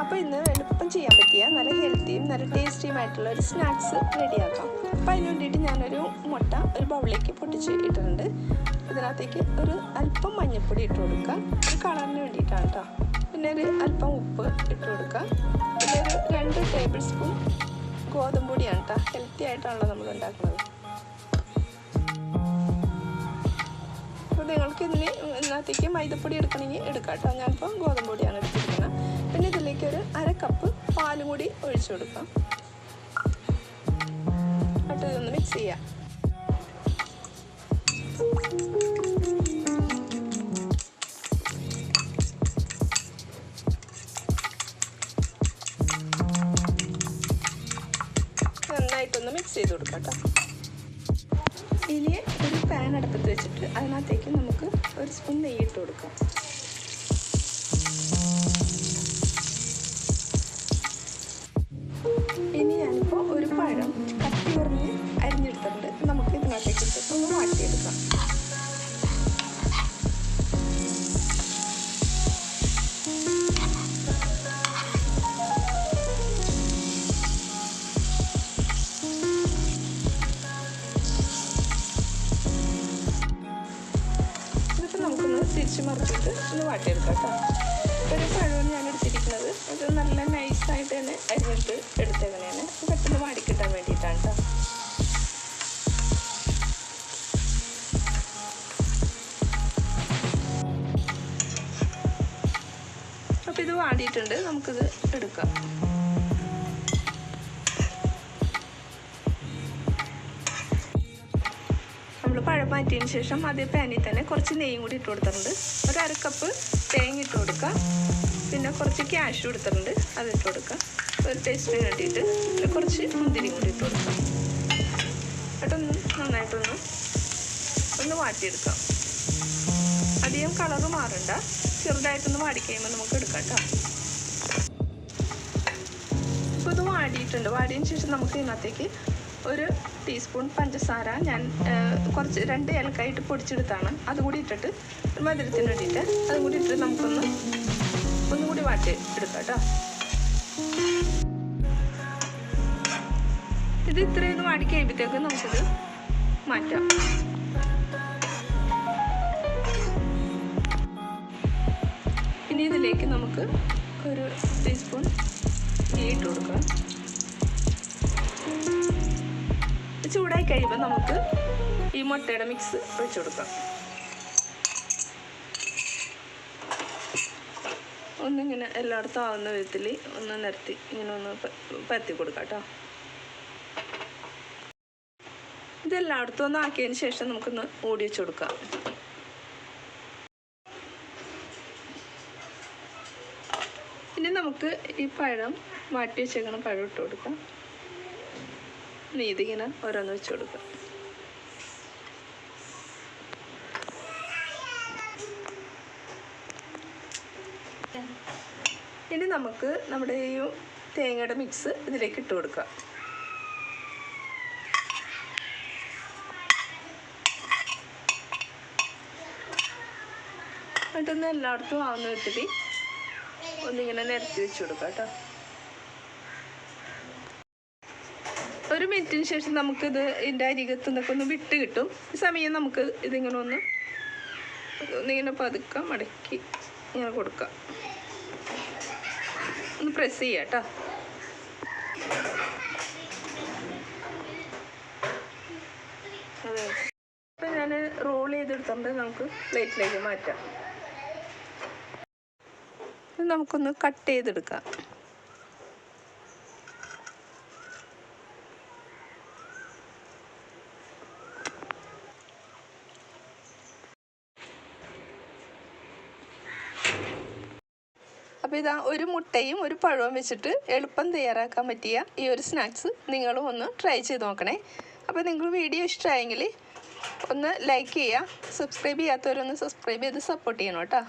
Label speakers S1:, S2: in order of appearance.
S1: അപ്പോൾ ഇന്ന് എളുപ്പം ചെയ്യാൻ പറ്റിയ നല്ല ഹെൽത്തിയും നല്ല ടേസ്റ്റിയുമായിട്ടുള്ള ഒരു സ്നാക്സ് റെഡിയാക്കാം. അപ്പോൾ അതിന് വേണ്ടിയിട്ട് ഞാനൊരു മുട്ട ഒരു ബൗളിലേക്ക് പൊട്ടിച്ച് ഇട്ടിട്ടുണ്ട്. ഇതിനകത്തേക്ക് ഒരു അല്പം മഞ്ഞൾപ്പൊടി ഇട്ട് കൊടുക്കാം, ഒരു കളറിന് വേണ്ടിയിട്ടാണ് കേട്ടോ. പിന്നെ ഒരു അല്പം ഉപ്പ് ഇട്ട് കൊടുക്കാം. പിന്നെ ഒരു 2 ടേബിൾ സ്പൂൺ ഗോതമ്പ് പൊടിയാണ് കേട്ടോ. ഹെൽത്തി ആയിട്ടാണല്ലോ നമ്മൾ ഉണ്ടാക്കുന്നത്. അപ്പോൾ നിങ്ങൾക്ക് ഇതിനകത്തേക്ക് മൈദപ്പൊടി എടുക്കണമെങ്കിൽ എടുക്കാം കേട്ടോ. ഞാനിപ്പോൾ ഗോതമ്പ് പൊടിയാണ് എടുത്തിരിക്കുന്നത്. പിന്നെ ഇതിലേക്ക് ഒരു 1/2 കപ്പ് പാലും കൂടി ഒഴിച്ചു കൊടുക്കാം. എന്നിട്ട് ഇതൊന്ന് മിക്സ് ചെയ്യാം. നന്നായിട്ടൊന്ന് മിക്സ് ചെയ്ത് കൊടുക്കാം കേട്ടോ. ഇനി ഒരു പാൻ അടുപ്പത്ത് വെച്ചിട്ട് അതിനകത്തേക്ക് നമുക്ക് ഒരു സ്പൂൺ നെയ്യ് ഇട്ട് കൊടുക്കാം. ഇനി ഞാനിപ്പോൾ ഒരു പഴം കട്ടി കുറഞ്ഞ് അരിഞ്ഞെടുത്തിട്ടുണ്ട്. നമുക്ക് ഇതിനകത്തേക്ക് ഇട്ടിട്ട് ഒന്ന് വാട്ടിയെടുക്കാം. തിരിച്ച് മറിച്ചിട്ട് ഒന്ന് വാട്ടിയെടുക്കാം കേട്ടോ. ഒരു പഴമാണ് ഞാൻ എടുത്തിരിക്കുന്നത്. അത് നല്ല നൈസായിട്ട് തന്നെ അരിഞ്ഞിട്ട് എടുത്തേക്കണേന് പെട്ടെന്ന് വാടിക്കിട്ടാൻ വേണ്ടിയിട്ടാണ് കേട്ടോ. അപ്പോൾ ഇത് വാടിയിട്ടുണ്ട്, നമുക്കിത് എടുക്കാം. പഴം മാറ്റിയതിന് ശേഷം അതേ പാനിൽ തന്നെ കുറച്ച് നെയ്യും കൂടി ഇട്ട് കൊടുത്തിട്ടുണ്ട്. ഒരു 1/2 കപ്പ് തേങ്ങ ഇട്ട് കൊടുക്കാം. പിന്നെ കുറച്ച് ക്യാഷ്യൂ എടുത്തിട്ടുണ്ട്, അതിട്ട് കൊടുക്കാം. ഒരു ടേസ്റ്റിന് വേണ്ടിയിട്ട് പിന്നെ കുറച്ച് മുന്തിരി കൂടി ഇട്ട് കൊടുക്കാം. എന്നിട്ടൊന്ന് നന്നായിട്ടൊന്ന് വാട്ടിയെടുക്കാം. അധികം കളറ് മാറണ്ട, ചെറുതായിട്ടൊന്ന് വാടിക്കഴിയുമ്പോൾ നമുക്ക് എടുക്കാം കേട്ടോ. ഇപ്പോൾ ഇത് വാടിയിട്ടുണ്ട്. വാടിയതിന് ശേഷം നമുക്ക് ഇതിനകത്തേക്ക് ഒരു ടീസ്പൂൺ പഞ്ചസാര ഞാൻ കുറച്ച് 2 ഏലക്കായിട്ട് പൊടിച്ചെടുത്താണ്, അതും കൂടി ഇട്ടിട്ട് മധുരത്തിന് വേണ്ടിയിട്ട് അതും കൂടി ഇട്ടിട്ട് ഒന്നും കൂടി വാട്ടി എടുക്കാം കേട്ടോ. ഇത് ഇത്രയൊന്ന് വാടി കഴിയുമ്പോഴത്തേക്ക് നമുക്കിത് മാറ്റാം. ഇനി ഇതിലേക്ക് നമുക്ക് ഒരു ടീസ്പൂൺ നെയ്യ് ഇട്ട് കൊടുക്കാം. ചൂടായി കഴിയുമ്പോൾ നമുക്ക് ഈ മുട്ടയുടെ മിക്സ് ഒഴിച്ചു കൊടുക്കാം. ഒന്നിങ്ങനെ എല്ലായിടത്തും ആവുന്ന വിധത്തിൽ ഒന്ന് നിരത്തി ഇങ്ങനെ ഒന്ന് പരത്തി കൊടുക്കാം കേട്ടോ. ഇതെല്ലായിടത്തും ഒന്ന് ആക്കിയതിന് ശേഷം നമുക്കൊന്ന് മൂടി വെച്ച് കൊടുക്കാം. ഇനി നമുക്ക് ഈ പഴം മാറ്റി വെച്ചേക്കണ പഴം ഇട്ട് കൊടുക്കാം. ഇതിങ്ങനെ ഓരോന്ന് വെച്ച് കൊടുക്കാം. ഇനി നമുക്ക് നമ്മുടെ ഈ തേങ്ങയുടെ മിക്സ് ഇതിലേക്ക് ഇട്ട് കൊടുക്കാം. എന്നിട്ടൊന്ന് എല്ലായിടത്തും ആവുന്ന വിധത്തിൽ ഒന്നിങ്ങനെ നിരത്തി വെച്ച് കൊടുക്കാം കേട്ടോ. ഒരു മിനിറ്റിന് ശേഷം നമുക്കിത് ഇതിൻ്റെ അരികത്ത് നിന്നൊക്കെ ഒന്ന് വിട്ട് കിട്ടും. ഈ സമയം നമുക്ക് ഇതിങ്ങനെ ഒന്നിങ്ങനെ പതുക്കെ മടക്കി ഇങ്ങനെ കൊടുക്കാം. ഒന്ന് പ്രസ് ചെയ്യാം കേട്ടോ. അതെ, ഇപ്പം ഞാൻ റോൾ ചെയ്തെടുത്തിട്ട് നമുക്ക് പ്ലേറ്റിലേക്ക് മാറ്റാം. നമുക്കൊന്ന് കട്ട് ചെയ്തെടുക്കാം. അപ്പോൾ ഇതാ ഒരു മുട്ടയും ഒരു പഴവും വെച്ചിട്ട് എളുപ്പം തയ്യാറാക്കാൻ പറ്റിയ ഈ ഒരു സ്നാക്സ് നിങ്ങളും ഒന്ന് ട്രൈ ചെയ്ത് നോക്കണേ. അപ്പോൾ നിങ്ങൾ വീഡിയോ ഇഷ്ടമായെങ്കിൽ ഒന്ന് ലൈക്ക് ചെയ്യുക, സബ്സ്ക്രൈബ് ചെയ്യാത്തവരൊന്ന് സബ്സ്ക്രൈബ് ചെയ്ത് സപ്പോർട്ട് ചെയ്യണം കേട്ടോ.